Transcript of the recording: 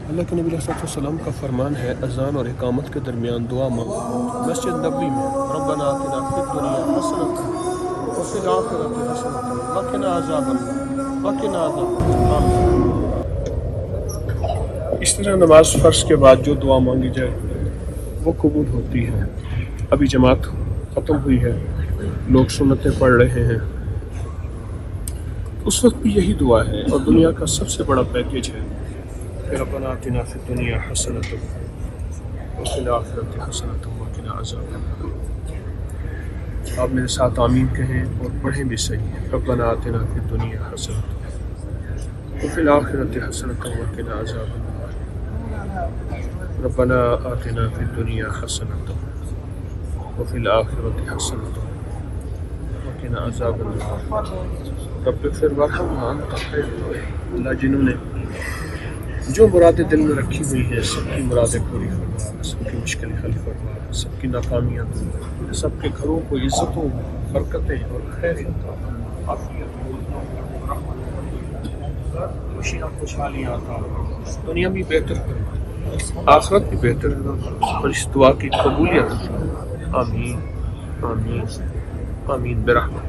اللہ کے نبی علیہ السلام کا فرمان ہے اذان اور اقامت کے درمیان دعا مانگو۔ مسجد نبوی میں ربنا آتنا فی الدنیا حسنۃ وفی الآخرۃ حسنۃ وقنا عذاب النار وقنا عذاب النار۔ اس طرح نماز فرض کے بعد جو دعا مانگی جائے وہ قبول ہوتی ہے۔ ابھی جماعت ختم ہوئی ہے، لوگ سنتیں پڑھ رہے ہیں، اس وقت بھی یہی دعا ہے اور دنیا کا سب سے بڑا پیکیج ہے کہ ربنا آتنا فی الدنیا حسنۃ وفی الآخرۃ حسنۃ وقنا عذاب النار۔ آپ میرے ساتھ آمین کہیں اور پڑھیں بھی صحیح، ربنا آتنا فی الدنیا حسنۃ وفی الآخرۃ حسنۃ وقنا عذاب النار۔ ربنا آتنا فی الدنیا حسنۃ وفی الآخرۃ حسنۃ وقنا عذاب النار۔ رب اغفر وارحم وانت خیر الراحمین۔ اللہ جنہوں نے جو مرادیں دل میں رکھی ہوئی ہیں سب کی مرادیں پوری فرما، سب کی مشکلیں حل فرما، سب کی ناکامیاں دور، سب کے گھروں کو عزتوں، برکتیں اور خیر عطا فرما، عافیت، رحمت، خوشیاں خوشحالیاں عطا فرما، دنیا بھی بہتر فرما، آخرت بھی بہتر فرما، اور اس دعا کی قبولیت فرما۔ آمین آمین آمین برحمت۔